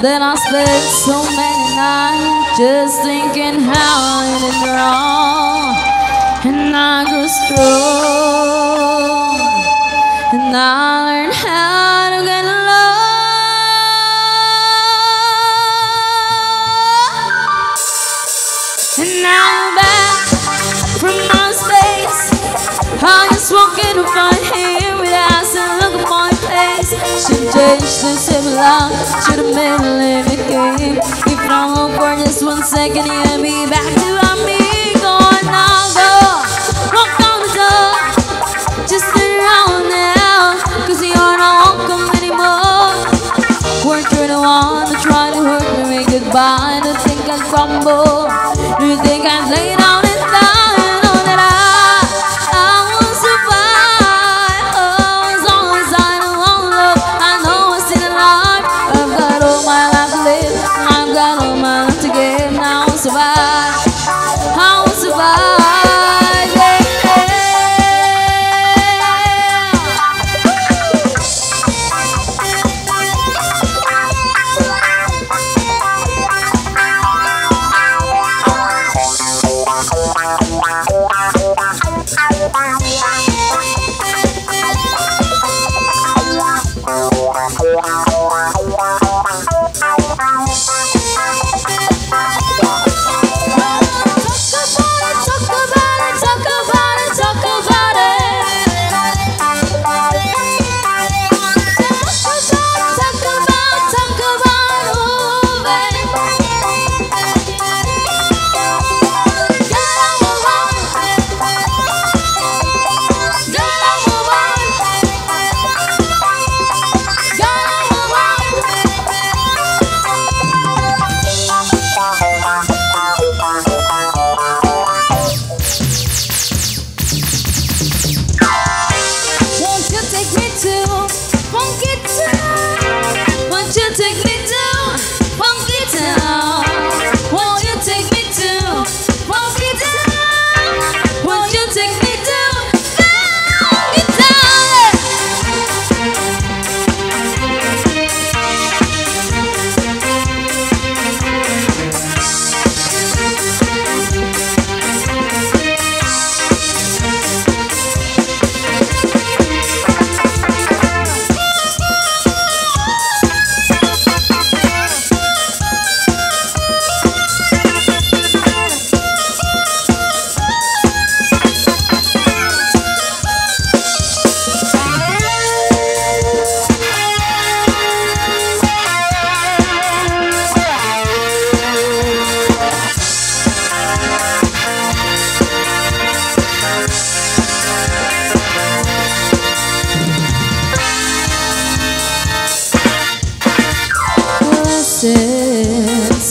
Then I spent so many nights just thinking how it is wrong. And I grew strong, and I learned how to get along. And now I'm back from my space. I just walking to find him with eyes and look at my face. Should change the similar, should have made a living game. If I hope for just 1 second, he'll be back to me. Going now, go, walk down the door, just turn around now, cause you're not welcome anymore. Weren't you the one to try to hurt me goodbye? To think I'd crumble, do you think I'd lay down and die? You know that I will survive. Oh, as long as I don't want love, I know I'm still alive. I've got all my life to live, I've got all my life to give. Now I'll survive, I will survive, yeah.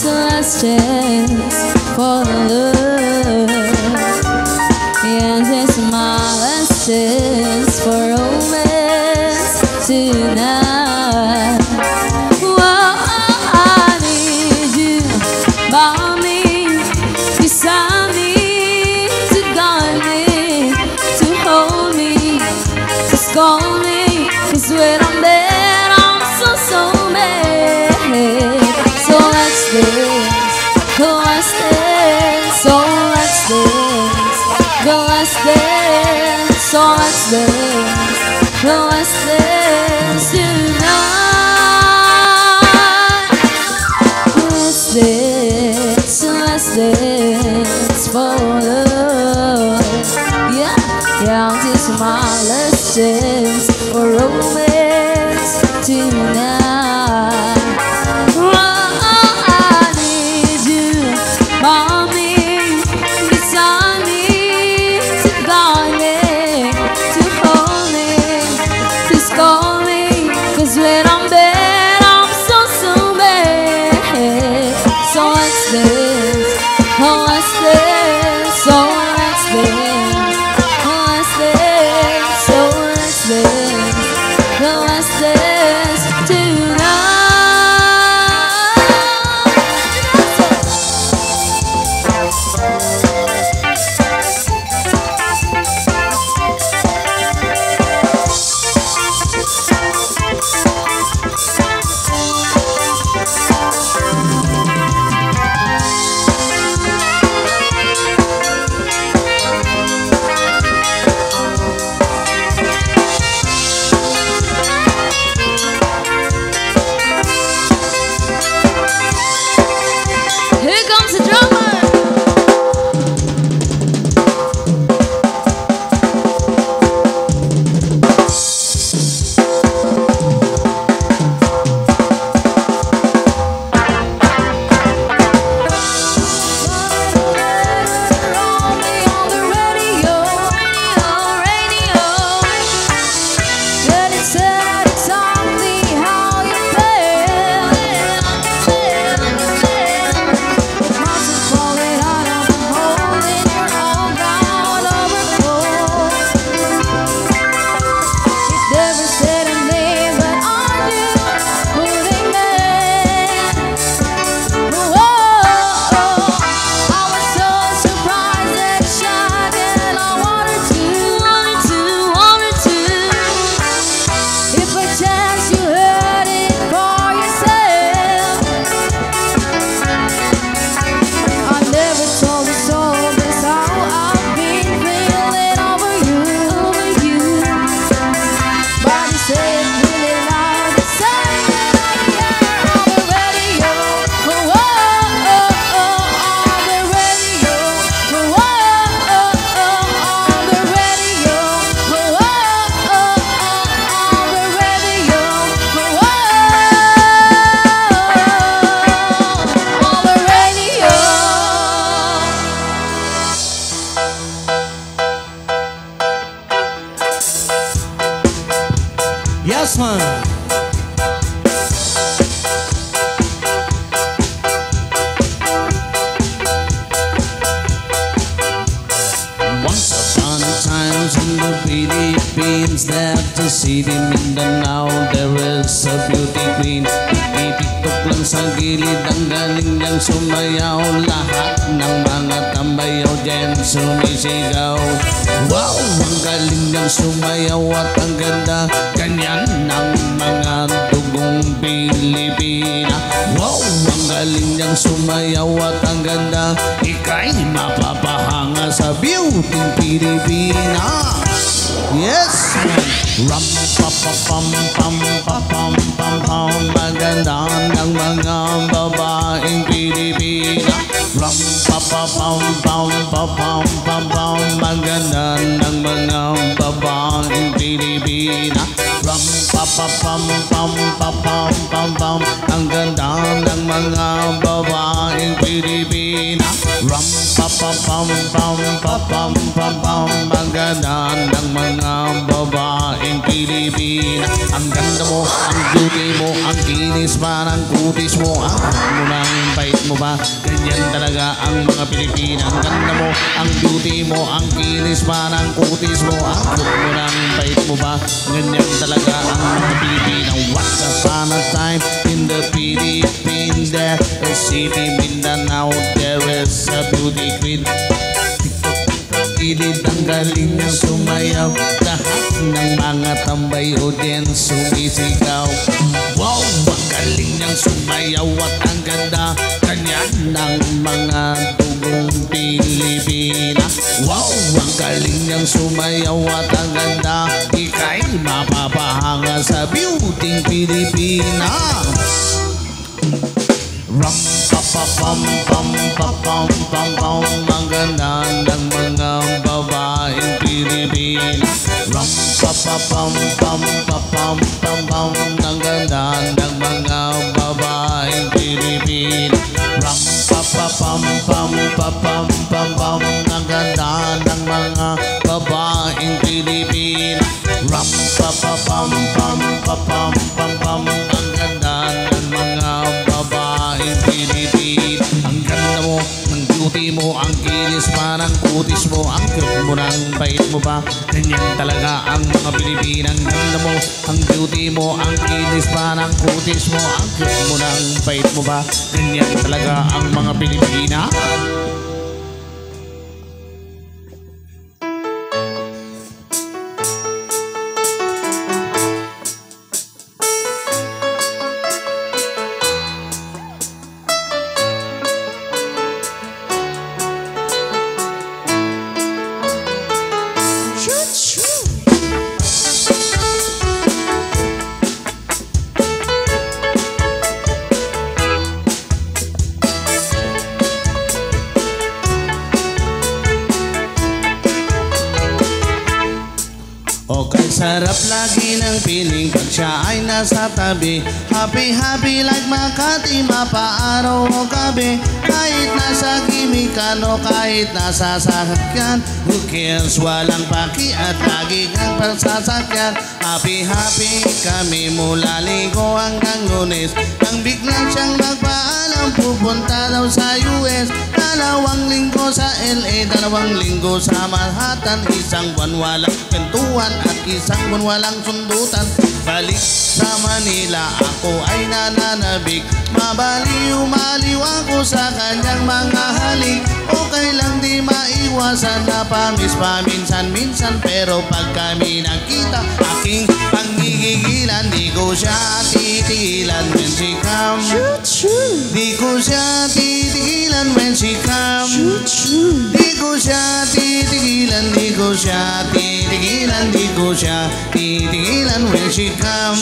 Last chance for love. Yes, it's my last chance for romance tonight. Whoa, I need you by me, beside me, to guide me, to hold me, to scold me. 'Cause when I'm there, I'm so mad. So let's dance, go let's dance, so let's dance, go let's dance, so let's dance, go let's dance tonight. Let's dance for love. Yeah, yeah, this is my last chance for romance tonight. Let's dance to Yes, man. Once upon a time in the Philippines, there's the city Mindanao. There is a beauty queen. Ipitok lang sa gilid, ang galing niyang sumayaw. Lahat ng mga tambayaw dyan sumisigaw. Wow, ang galing niyang sumayaw at ang ganda. Ganyan ng mga dugong Pilipina. Wow, ang galing niyang sumayaw at ang ganda. Ika'y mapapahanga sa beauty Pilipina. Yes! Ram pa pa pam pam pa pam pam pam. Maganda ng mga babaeng Pilipina. Ram pa pa pam pam pa pam pam pam. Maganda ng mga babaeng Pilipina. Ram pa pa pam pam pa pam pam pam. Ang ganda ng mga babaeng Pilipina. Ram pa pa pam pam pa pam pam pam. Ang ganda ng mga babaeng Pilipina. Ang ganda mo, ang beauty mo, ang kinis pa ng kutis mo. Ang mo ng bait mo ba? Ganyan talaga ang mga Pilipina. Ang ganda mo, ang beauty mo, ang kinis pa ng kutis mo. Ang mo ng bait mo ba? Ganyan talaga ang mga Pilipina. Once upon a time in the Philippines, there a city Mindanao. There is a beauty queen. Gilid ang galing niyang sumayaw. Lahat ng mga tambayo din sumisigaw. Wow, ang galing niyang sumayaw at ang ganda. Kanya ng mga dugong Pilipina. Wow, ang galing niyang sumayaw at ang ganda. Ika'y mapapahanga sa beauty Pilipina. Ram pa pa pam pam pa pam pam pam. Ang ganda ng mga babaeng Pilipina. Ram pa pa pam pam pa pam pam pam. Ang ganda ng mga babaeng Pilipina. Ram pa pa pam pam pa pam pam pam. Ang ganda ng mga babaeng Pilipina. Ram pa pa pam pam pa pam pam pam. Ang ganda ng mga babaeng Pilipina. Ang ganda mo, ang beauty mo, ang kinis pa ng kutis mo. Ang cute mo ng bait mo ba? Ganyan talaga ang mga Pilipina. Ang ganda mo, ang beauty mo, ang kinis pa ng kutis mo. Ang cute mo ng bait mo ba? Ganyan talaga ang mga Pilipina. Okay, sarap lagi ng piling pag siya ay nasa tabi. Happy, happy like Makati, mapaaraw o gabi. Kahit nasa gimikan o kahit nasa sasakyan, who cares, walang paki at lagi kang pagsasakyan. Happy, happy kami mula Linggo hanggang Lunes. Nang biglang siyang magpaalam, pupunta daw sa US. 2 linggo sa LA, 2 linggo sa Manhattan. 1 buwan walang kwentuhan at 1 buwan walang sundutan. Balik sa Manila, ako ay nananabik. Mabaliw-maliw ako sa kanyang mga halik. Okay lang di maiwasan na pamis paminsan-minsan. Pero pag kami nakita, aking pangigigilan. Di ko siya titigilan when she come. Di ko siya titigilan when she come. Di ko siya titigilan, di ko siya titigilan, di ko siya titigilan when she come.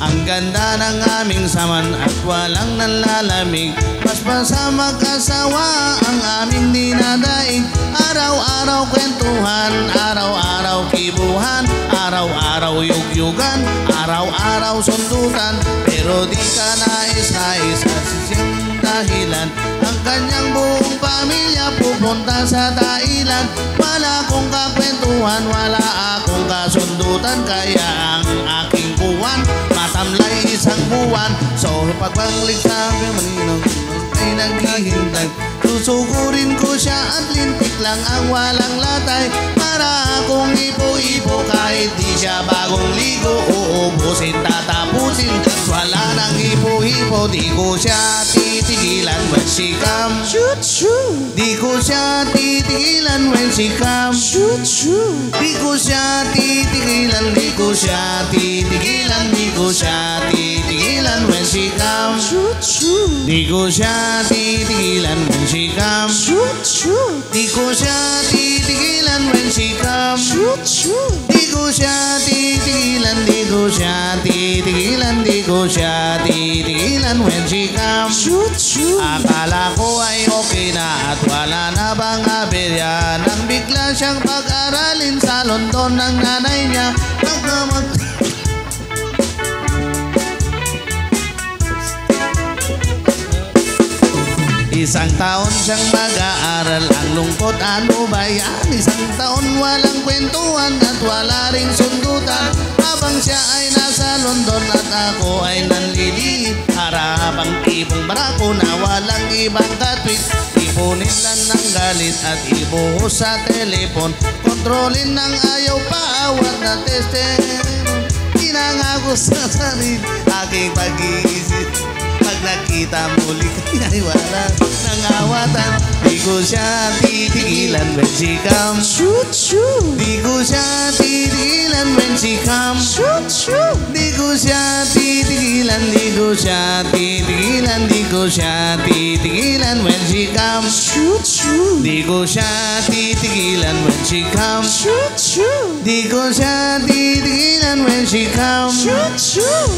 Ang ganda ng aming saman at walang nanlalamig. Paspasa mag-asawa ang aming dinadaig. Araw-araw kwentuhan, araw-araw kibuhan, araw-araw yugyugan, araw-araw sundutan. Pero di ka nais-nais at siyang dahilan. Ang kanyang buong pamilya pupunta sa Thailand. Wala akong kakwentuhan, wala akong kasundutan. Kaya ang aking buwan. So pagbalik sa Manila ay naghihintay. Susugurin ko siya at lintik lang ang walang latay. Para akong ipo-ipo kahit di siya bagong ligo. Uubusin, tatapusin at wala nang ipo-ipo. Di ko siya titigilan when she come. Di ko siya titigilan when she come. Di ko siya titigilan, di ko siya titigilan, di ko siya titigilan when she come. Di ko siya titigilan when she come. Di ko siya titigilan when she come. Di ko siya titigilan, di ko siya titigilan, di ko siya titigilan when she come. Akala ko ay okay na at wala na bang aberya nang bigla siyang pag-aralin sa London ng nanay niya. Isang taon siyang mag-aaral, ang lungkot ano ba yan? Isang taon walang kwentuhan at wala ring sundutan. Habang siya ay nasa London at ako ay nanliliit, harapang tipong barako na walang ibang katwit. Ipunin lang ng galit at ibuhos sa telepon. Kontrolin ng ayaw paawat na testosterone. Pinangako sa sarili aking pag-iisip. Pag nakita muli ay wala nang awatan. Di ko siya titigilan when she come. Di ko siya titigilan when she come. Di ko siya titigilan, di ko siya titigilan, di ko siya titigilan when she come. Di ko siya titigilan when she come. Di ko siya titigilan when she come.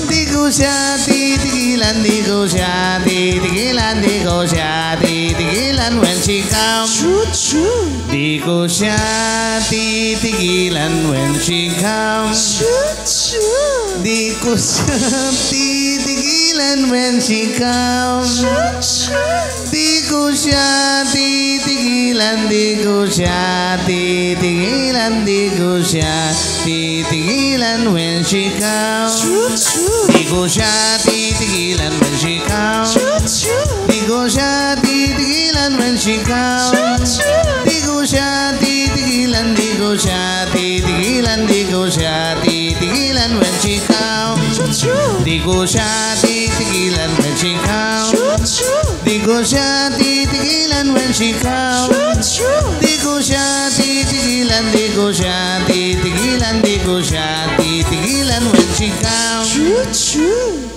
Di ko siya titigilan, di ko siya titigilan, di ko siya titigilan when she come. Di ko siya titigilan when she come. Di ko siya titigilan when she come. Di ko siya titigilan, di ko siya titigilan, di ko siya titigilan when she come. Di ko siya titigilan when she come. Di ko siya titigilan when she come. Di ko siya titigilan, di ko siya titigilan, di ko siya titigilan when she come. Di ko siya titigilan when she come. Di ko siya titigilan when she come. Di ko siya titigilan, di ko siya titigilan, di ko siya titigilan when she come.